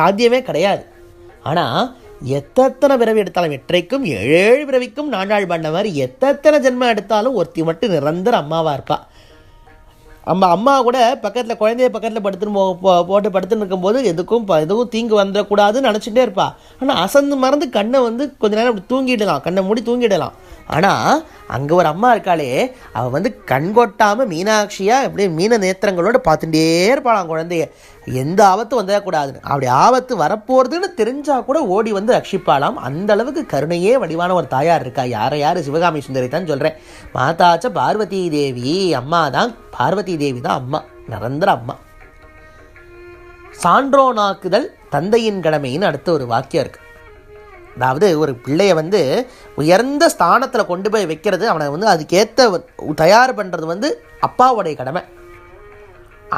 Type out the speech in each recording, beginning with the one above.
சாத்தியமே கிடையாது. ஆனால் எத்தனை பிறவி எடுத்தாலும், எற்றைக்கும் 7 பிறவிக்கும் நானாள் பண்ண மாதிரி எத்தனை ஜென்மம் எடுத்தாலும் ஒருத்தி மட்டும் நிரந்தர அம்மாவாக இருப்பாள். அம்மா கூட பக்கத்தில் குழந்தைய பக்கத்தில் போட்டு படுத்துன்னு இருக்கும்போது எதுவும் தீங்கு வந்துடக்கூடாதுன்னு நினச்சிட்டே இருப்பா. ஆனால் அசந்து மறந்து கண்ணை கொஞ்ச நேரம் அப்படி தூங்கிடலாம், கண்ணை மூடி தூங்கிடலாம். ஆனால் அங்கே ஒரு அம்மா இருக்காளே, அவள் கண் கொட்டாமல் மீனாட்சியாக அப்படியே மீன நேத்திரங்களோடு பார்த்துட்டே இருப்பாளாம் குழந்தைய. எந்த ஆபத்தும் வந்துடக்கூடாதுன்னு. அப்படி ஆபத்து வரப்போகிறதுன்னு தெரிஞ்சால் கூட ஓடி ரட்சிப்பாளாம். அந்த அளவுக்கு கருணையே வடிவான ஒரு தாயார் இருக்கா. யார் சிவகாமி சுந்தரி தான் சொல்கிறேன். மாதாச்ச பார்வதி தேவி, அம்மா தான் பார்வதி தேவி தான் அம்மா, நிரந்தர அம்மா. சான்றோனாக்குதல் தந்தையின் கடமைன்னு அடுத்த ஒரு வாக்கியம் இருக்குது. அதாவது ஒரு பிள்ளையை உயர்ந்த ஸ்தானத்தில் கொண்டு போய் வைக்கிறது, அவனை அதுக்கேற்ற தயார் பண்ணுறது அப்பாவுடைய கடமை.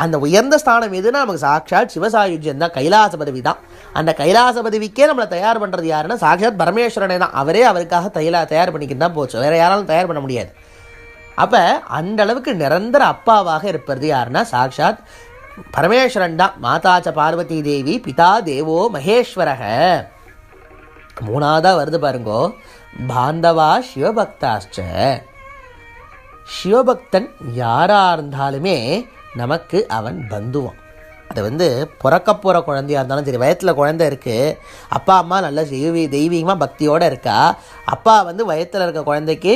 அந்த உயர்ந்த ஸ்தானம் எதுனா நமக்கு சாட்சாத் சிவசாயுஜ்யம் தான், கைலாச பதவி தான். அந்த கைலாச பதவிக்கே நம்மளை தயார் பண்ணுறது யாருன்னா சாட்சாத் பரமேஸ்வரனே தான். அவரே அவருக்காக தயார் பண்ணிக்கிட்டு தான் போச்சு, வேறு யாராலும் தயார் பண்ண முடியாது. அப்போ அந்த அளவுக்கு நிரந்தர அப்பாவாக இருப்பது யாருன்னா சாட்சாத் பரமேஸ்வரன் தான். மாதாச்ச பார்வதி தேவி, பிதா தேவோ மகேஸ்வரக. மூணாவதாக வருது பாருங்கோ, பாந்தவா சிவபக்தாச்ச. சிவபக்தன் யாராக இருந்தாலுமே நமக்கு அவன் பந்துவான். அது பிறக்க போகிற குழந்தையாக இருந்தாலும் சரி, வயத்தில் குழந்தை இருக்குது, அப்பா அம்மா நல்ல தெய்வீகமாக பக்தியோடு இருக்கா, அப்பா வயத்தில் இருக்க குழந்தைக்கு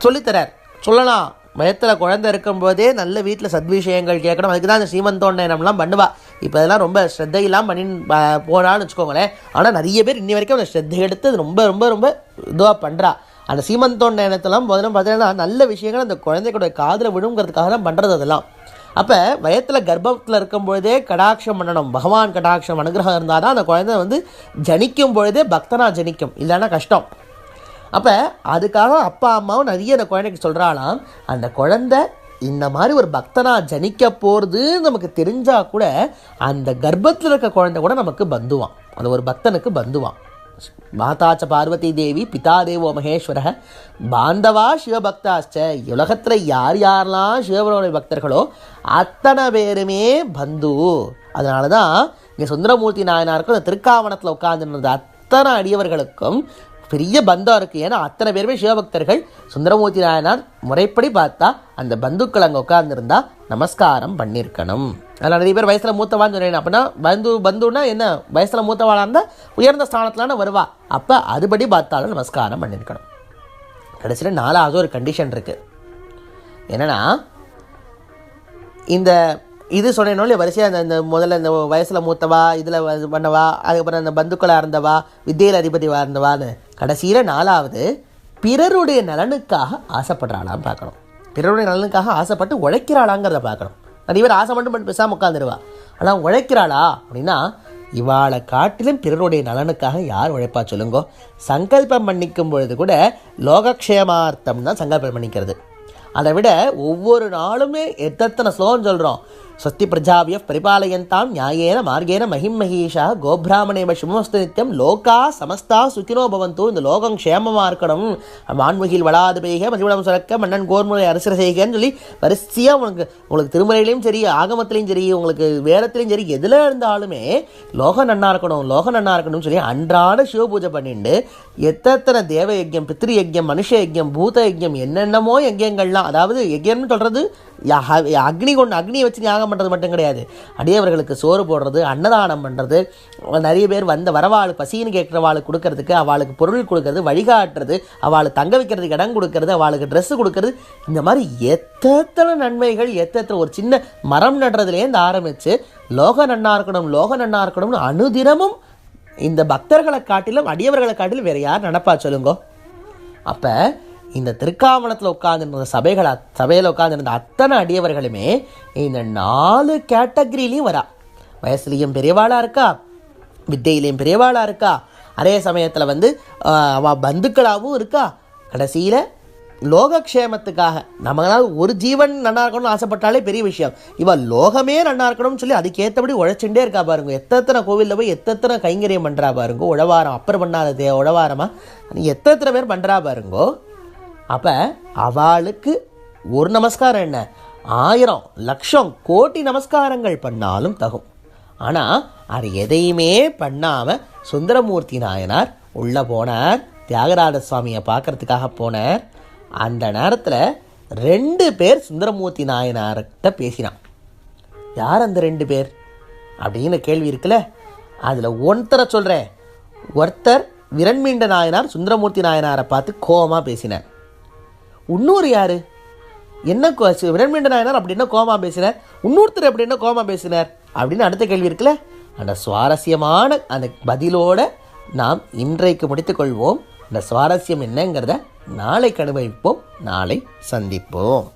சொல்லித்தரார். சொல்லலாம், வயத்தில் குழந்தை இருக்கும்போதே நல்ல வீட்டில் சத்விஷயங்கள் கேட்கணும். அதுக்கு தான் அந்த சீமந்தோண்டனம்லாம் பண்ணுவா. இப்போ அதெல்லாம் ரொம்ப ஸ்ரத்தையெல்லாம் பண்ணி போனான்னு வச்சுக்கோங்களேன். ஆனால் நிறைய பேர் இன்னி வரைக்கும் அந்த ஸ்ரத்தை எடுத்து அது ரொம்ப ரொம்ப ரொம்ப இதுவாக பண்ணுறா. அந்த சீமந்தோண்டனத்தெல்லாம் முதல்ல பார்த்தீங்கன்னா நல்ல விஷயங்கள் அந்த குழந்தைகளுடைய காதில் விடுங்கிறதுக்காக தான் பண்ணுறது அதெல்லாம். அப்போ வயத்தில் கர்ப்பத்தில் இருக்கும்பொழுதே கடாட்சம் பண்ணணும். பகவான் கடாட்சம் அனுகிரகம் இருந்தால் தான் அந்த குழந்தை ஜனிக்கும் பொழுதே பக்தனாக ஜனிக்கும், இல்லைன்னா கஷ்டம். அப்போ அதுக்காக அப்பா அம்மாவும் நிறைய அந்த குழந்தைக்கு சொல்கிறாலாம், அந்த குழந்தை இந்த மாதிரி ஒரு பக்தனாக ஜனிக்க போகிறது நமக்கு தெரிஞ்சால் கூட அந்த கர்ப்பத்தில் இருக்க குழந்தை கூட நமக்கு பந்துவான், அந்த ஒரு பக்தனுக்கு பந்துவான். மாதாச்ச பார்வதி தேவி, பிதா தேவோ மகேஸ்வர, பாந்தவா சிவபக்தாச்ச. உலகத்தில் யாரெல்லாம் சிவபெருமானுடைய பக்தர்களோ அத்தனை பேருமே பந்து. அதனால தான் இங்கே சுந்தரமூர்த்தி நாயனாருக்கும் இந்த திருக்காவணத்தில் உட்கார்ந்துருந்த அத்தனை அடியவர்களுக்கும் பெரிய பந்தம் இருக்குது. ஏன்னா அத்தனை பேருமே சிவபக்தர்கள். சுந்தரமூர்த்தி நாயனார் முறைப்படி பார்த்தா அந்த பந்துக்கள் அங்கே உட்கார்ந்துருந்தா நமஸ்காரம் பண்ணியிருக்கணும். அதில் நிறைய பேர் வயசில் மூத்தவான்னு சொன்னேன். அப்படின்னா பந்துன்னா என்ன, வயசில் மூத்தவாளாக இருந்தால் உயர்ந்த ஸ்தானத்துலான வருவா. அப்போ அதுபடி பார்த்தாலும் நமஸ்காரம் பண்ணியிருக்கணும். கடைசியில் 4வது ஒரு கண்டிஷன் இருக்குது. என்னென்னா, இந்த இது சொன்னேனோ இல்லையா, வரிசையாக இந்த முதல்ல இந்த வயசில் மூத்தவா, இதில் பண்ணவா, அதுக்கப்புறம் இந்த பந்துக்களாக இருந்தவா, வித்தியில் அதிபதிவாக இருந்தவான்னு, கடைசியில் 4வது பிறருடைய நலனுக்காக ஆசைப்படுறாளான்னு பார்க்கணும். பிறருடைய நலனுக்காக ஆசைப்பட்டு உழைக்கிறாளாங்கிறத பார்க்கணும். நிறைய பேர் ஆசை மட்டும் பண்ணி பேசாமல் உட்காந்துருவா. ஆனால் உழைக்கிறாளா அப்படின்னா, இவாளை காட்டிலும் பிறருடைய நலனுக்காக யார் உழைப்பா சொல்லுங்கோ? சங்கல்பம் பண்ணிக்கும் பொழுது கூட லோகக்ஷேமார்த்தம் தான் சங்கல்பம் பண்ணிக்கிறது. அதை விட ஒவ்வொரு நாளுமே எத்தனை ஸ்லோகம் சொல்கிறோம். ஸ்வஸ்தி பிரஜாபிய பரிபாலயந்தாம் நியாயேன மார்கேன மகிம் மகீஷா கோபிராமணேவ சுமஸ்து நித்தியம் லோகா சமஸ்தா சுக்கினோ பவந்து. இந்த லோகம் க்ஷேமமாக இருக்கணும், வான்முகில் வளாது பெய்க மதிவளம் சுரக்க மன்னன் கோர்முறை அரசர செய்கன்னு சொல்லி வரிசையாக உங்களுக்கு திருமுறையிலையும் சரி, ஆகமத்திலையும் சரி, உங்களுக்கு வேதத்திலையும் சரி, எதில் இருந்தாலுமே லோகம் நன்னா இருக்கணும், லோகம் நன்னா இருக்கணும்னு சொல்லி அன்றாட சிவ பூஜை பண்ணிட்டு எத்தனை தேவ யஜ்யம், பித்ரு யஜ்யம், மனுஷ யஜ்யம், பூத யஜ்யம், என்னென்னமோ யஜ்யங்கள்லாம். அதாவது யஜ்யம்னு சொல்கிறது அக்னியை வச்சு ஞாகம் பண்ணுறது மட்டும் கிடையாது. அடியவர்களுக்கு சோறு போடுறது, அன்னதானம் பண்ணுறது, நிறைய பேர் வரவாள் பசின்னு கேட்குறவாளுக்கு கொடுக்கறதுக்கு, அவளுக்கு பொருள் கொடுக்கறது, வழிகாட்டுறது, அவளுக்கு தங்க வைக்கிறதுக்கு இடம் கொடுக்கறது, அவளுக்கு ட்ரெஸ்ஸு கொடுக்கறது, இந்த மாதிரி எத்தனை நன்மைகள், எத்தனை ஒரு சின்ன மரம் நடுறதுலேருந்து ஆரம்பித்து லோக நன்னா இருக்கணும், லோக நன்னா இருக்கணும்னு அனுதினமும் இந்த பக்தர்களை காட்டிலும் அடியவர்களை காட்டிலும் வேறு யார் நினப்பா சொல்லுங்கோ? அப்போ இந்த திருக்காவணத்தில் உட்கார்ந்துருந்த சபையில் உட்கார்ந்துருந்த அத்தனை அடியவர்களுமே இந்த 4 கேட்டகரியிலையும் வரா. வயசுலேயும் பெரியவாளாக இருக்கா, வித்தையிலையும் பெரியவாளாக இருக்கா, அதே சமயத்தில் அவள் பந்துக்களாகவும் இருக்கா. கடைசியில் லோகக்ஷேமத்துக்காக நம்மளால் ஒரு ஜீவன் நல்லா இருக்கணும்னு ஆசைப்பட்டாலே பெரிய விஷயம். இவள் லோகமே நல்லா இருக்கணும்னு சொல்லி அதுக்கேற்றபடி உழைச்சுட்டே இருக்கா பாருங்க. எத்தனை கோவிலில் போய் எத்தனை கைங்கரியம் பண்ணுறா பாருங்க. உழவாரம் அப்புறம் பண்ணாத உழவாரமாக எத்தனை பேர் பண்ணுறா பாருங்கோ. அப்போ அவளுக்கு ஒரு நமஸ்காரம் என்ன, 1000 லட்சம் கோடி நமஸ்காரங்கள் பண்ணாலும் தகும். ஆனால் அது எதையுமே பண்ணாமல் சுந்தரமூர்த்தி நாயனார் உள்ளே போனார். தியாகராஜ சுவாமியை பார்க்கறதுக்காக போனார். அந்த நேரத்தில் 2 பேர் சுந்தரமூர்த்தி நாயனார்கிட்ட பேசினான். யார் அந்த 2 பேர் அப்படின்னு கேள்வி இருக்குல்ல, அதில் ஒருத்தரை சொல்கிறேன். ஒருத்தர் விரண்மீண்ட நாயனார் சுந்தரமூர்த்தி நாயனாரை பார்த்து கோபமாக பேசினார். இன்னொரு யார் என்ன விரண்மீண்ட நாயனார் அப்படின்னா கோபமாக பேசினார், இன்னொருத்தர் அப்படின்னா கோபமாக பேசினார் அப்படின்னு அடுத்த கேள்வி இருக்குல்ல, அந்த சுவாரஸ்யமான அந்த பதிலோடு நாம் இன்றைக்கு முடித்துக்கொள்வோம். அந்த சுவாரஸ்யம் என்னங்கிறத நாளைக்கு அனுபவிப்போம். நாளை சந்திப்போம்.